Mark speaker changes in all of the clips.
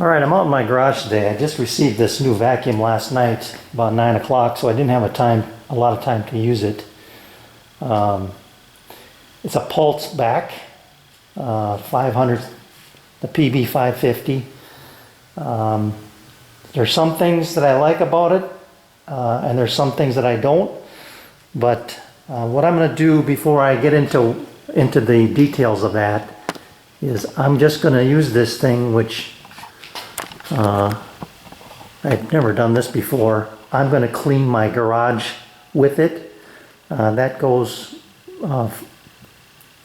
Speaker 1: Alright, I'm out in my garage today. I just received this new vacuum last night about 9 o'clock, so I didn't have a lot of time to use it. It's a Pulse-Bac 500, the PB 550. There's some things that I like about it, and there's some things that I don't. But what I'm going to do before I get into the details of that is I'm just going to use this thing, which I've never done this before. I'm going to clean my garage with it. That goes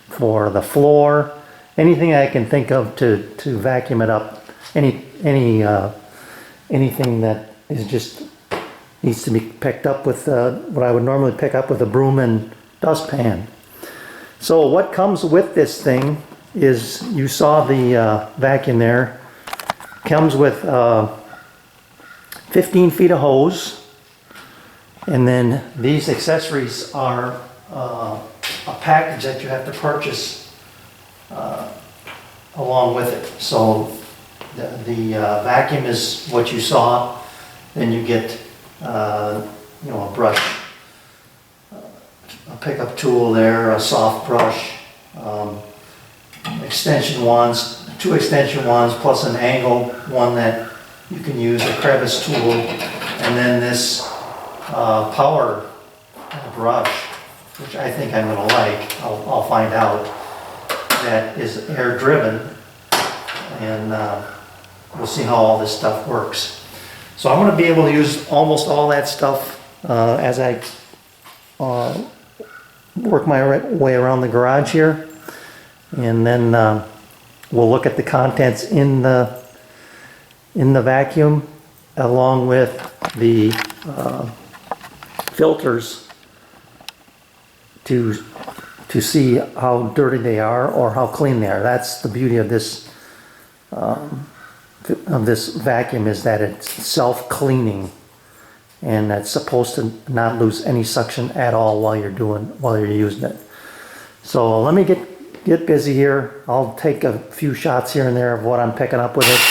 Speaker 1: for the floor, anything I can think of to vacuum it up. Anything that is just needs to be picked up with what I would normally pick up with a broom and dustpan. So what comes with this thing is, you saw the vacuum there. Comes with 15 feet of hose, and then these accessories are a package that you have to purchase along with it. So the vacuum is what you saw. Then you get a brush, a pickup tool there, a soft brush, extension wands, 2 extension wands plus an angle one that you can use, a crevice tool, and then this power brush, which I think I'm going to like. I'll find out. That is air driven, and we'll see how all this stuff works. So I'm going to be able to use almost all that stuff as I work my way around the garage here, and then we'll look at the contents in the vacuum, along with the filters to see how dirty they are or how clean they are. That's the beauty of this vacuum, is that it's self-cleaning, and it's supposed to not lose any suction at all while you're using it. So let me get busy here. I'll take a few shots here and there of what I'm picking up with it.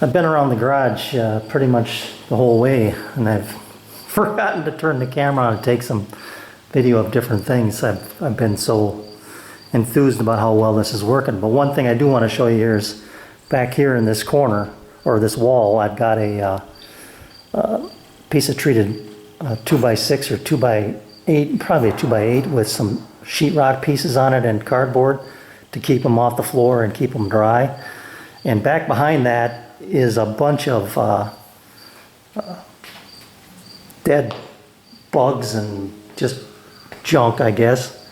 Speaker 1: I've been around the garage pretty much the whole way, and I've forgotten to turn the camera on and take some video of different things. I've been so enthused about how well this is working. But one thing I do want to show you here is back here in this corner, or this wall, I've got a piece of treated 2x6 or 2x8, probably a 2x8, with some sheetrock pieces on it and cardboard to keep them off the floor and keep them dry. And back behind that is a bunch of dead bugs and just junk, I guess.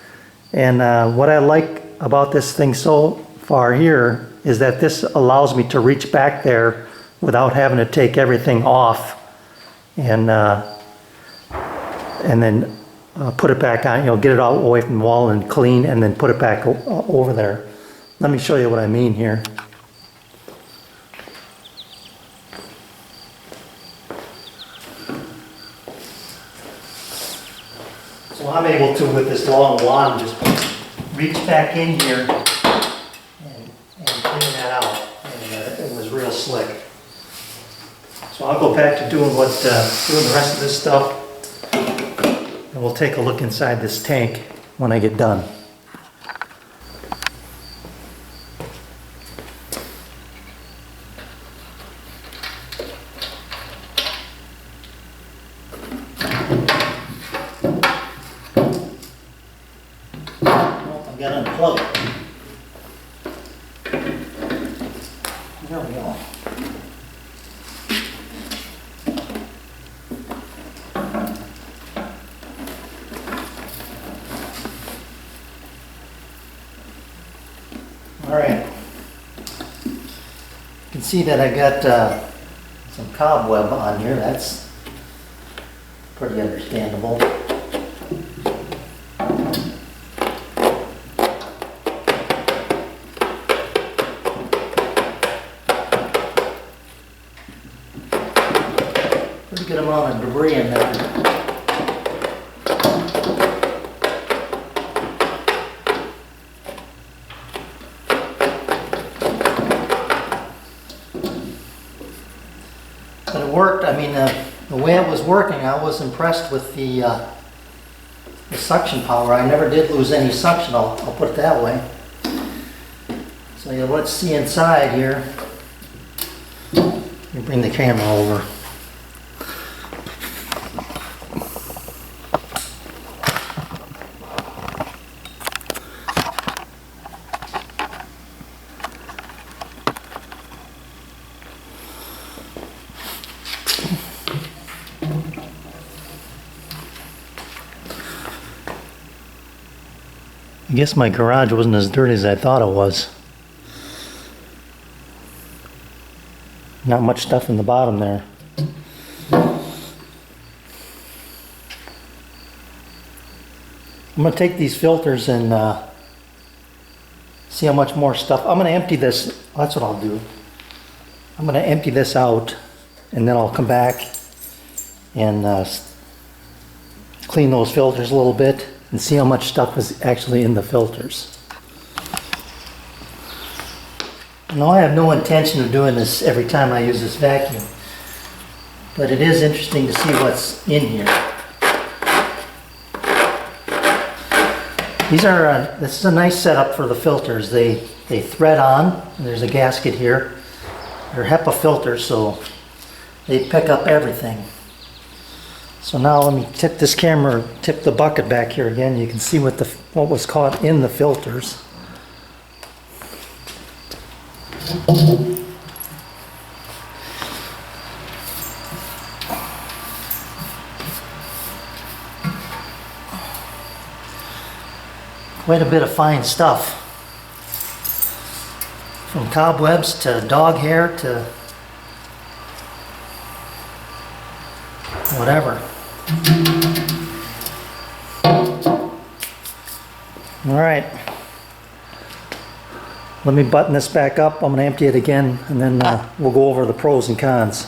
Speaker 1: And what I like about this thing so far here is that this allows me to reach back there without having to take everything off and then put it back on, get it all away from the wall and clean, and then put it back over there. Let me show you what I mean here. So I'm able to, with this long wand, just reach back in here and clean that out, and it was real slick. So I'll go back to doing the rest of this stuff, and we'll take a look inside this tank when I get done. Alright, you can see that I got some cobweb on here. That's pretty understandable. Pretty good amount of debris in there. But it worked. I mean, the way it was working, I was impressed with the suction power. I never did lose any suction, I'll put it that way. So yeah, let's see inside here. Let me bring the camera over. I guess my garage wasn't as dirty as I thought it was. Not much stuff in the bottom there. I'm going to take these filters and see how much more stuff. I'm going to empty this. That's what I'll do. I'm going to empty this out and then I'll come back and clean those filters a little bit and see how much stuff is actually in the filters. Now, I have no intention of doing this every time I use this vacuum, but it is interesting to see what's in here. This is a nice setup for the filters. They thread on, and there's a gasket here. They're HEPA filters, so they pick up everything. So now let me tip this camera, tip the bucket back here again. You can see what was caught in the filters. Quite a bit of fine stuff. From cobwebs to dog hair to whatever. All right, let me button this back up. I'm going to empty it again and then we'll go over the pros and cons.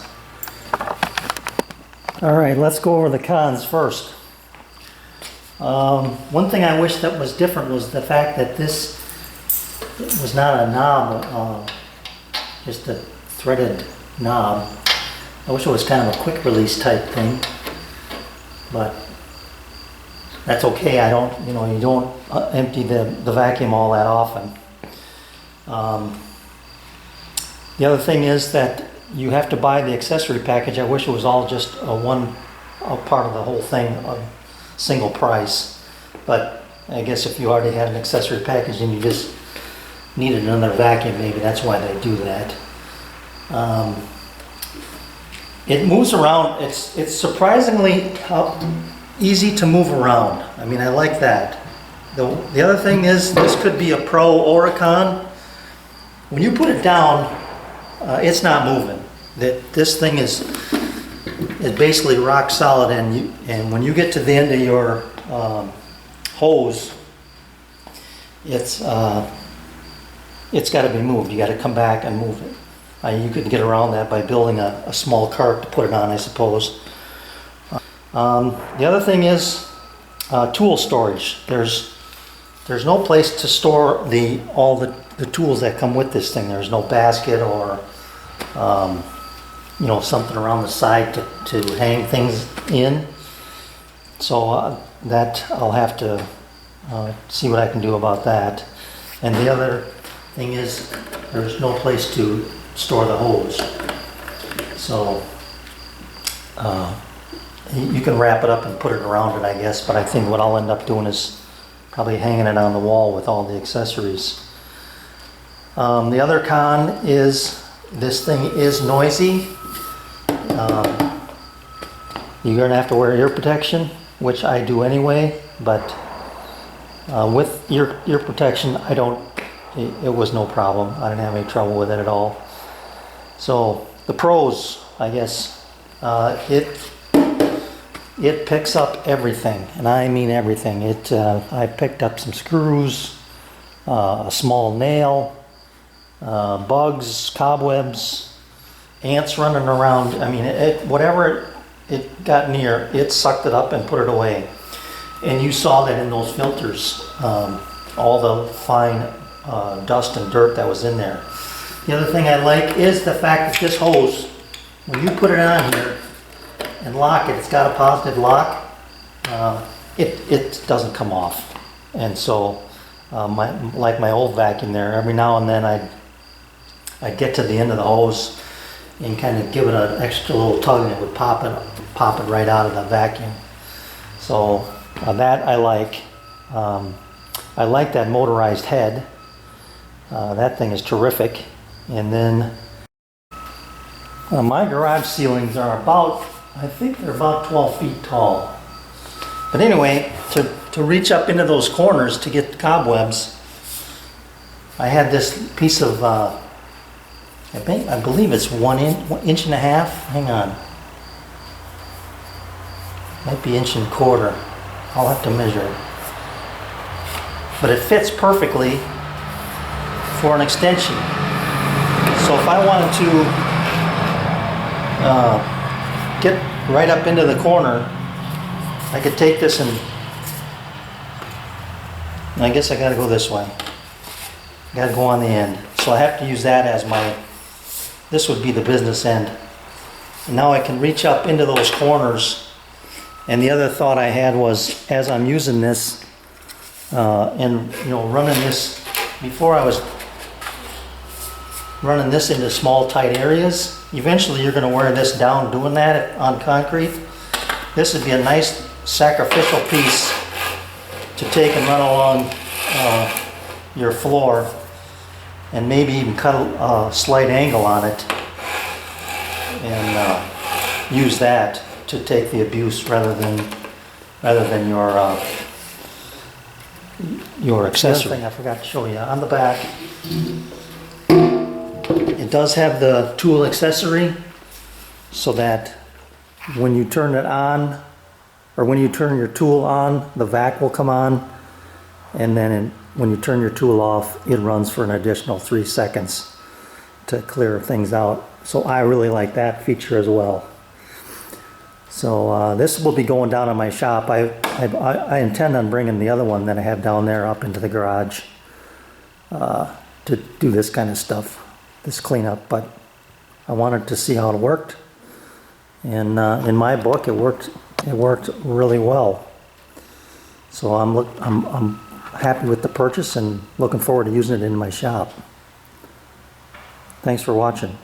Speaker 1: All right, let's go over the cons first. One thing I wish that was different was the fact that this was not a knob, just a threaded knob. I wish it was kind of a quick release type thing, but that's okay. I don't, you don't empty the vacuum all that often. The other thing is that you have to buy the accessory package. I wish it was all just a part of the whole thing, a single price. But I guess if you already had an accessory package and you just needed another vacuum, maybe that's why they do that. It moves around. It's surprisingly easy to move around. I mean, I like that. The other thing is, this could be a pro or a con. When you put it down, it's not moving. This thing is basically rock solid, and when you get to the end of your hose, it's got to be moved. You got to come back and move it. You could get around that by building a small cart to put it on, I suppose. The other thing is tool storage. There's no place to store all the tools that come with this thing. There's no basket or something around the side to hang things in. So that I'll have to see what I can do about that. And the other thing is there's no place to store the hose. So you can wrap it up and put it around it, I guess, but I think what I'll end up doing is probably hanging it on the wall with all the accessories. The other con is This thing is noisy. You're going to have to wear ear protection, which I do anyway, but with ear protection, it was no problem. I didn't have any trouble with it at all. So the pros, I guess, it picks up everything, and I mean everything. I picked up some screws, a small nail, bugs, cobwebs, ants running around. I mean, whatever it got near, it sucked it up and put it away. And you saw that in those filters, all the fine dust and dirt that was in there. The other thing I like is the fact that this hose, when you put it on here and lock it, it's got a positive lock, it doesn't come off. And so, like my old vacuum there, every now and then I'd get to the end of the hose and kind of give it an extra little tug, and it would pop it right out of the vacuum. So that I like. I like that motorized head. That thing is terrific. And then my garage ceilings are I think they're about 12 feet tall. But anyway, to reach up into those corners to get the cobwebs, I had this piece of, I believe it's 1 inch and a half. Hang on. Might be 1 1/4 inches. I'll have to measure it. But it fits perfectly for an extension. So if I wanted to get right up into the corner, I could take this and I guess I gotta go this way. I gotta go on the end. So I have to use that as this would be the business end. And now I can reach up into those corners. And the other thought I had was, as I'm using this, and running this, before I was running this into small tight areas, eventually you're going to wear this down doing that on concrete. This would be a nice sacrificial piece to take and run along your floor, and maybe even cut a slight angle on it and use that to take the abuse rather than your accessory. The other thing I forgot to show you, on the back, it does have the tool accessory, so that when you turn it on, or when you turn your tool on, the vac will come on, and then when you turn your tool off, it runs for an additional 3 seconds to clear things out. So I really like that feature as well. So this will be going down in my shop. I intend on bringing the other one that I have down there up into the garage to do this kind of stuff, this cleanup. But I wanted to see how it worked, and in my book, it worked really well. So I'm happy with the purchase and looking forward to using it in my shop. Thanks for watching.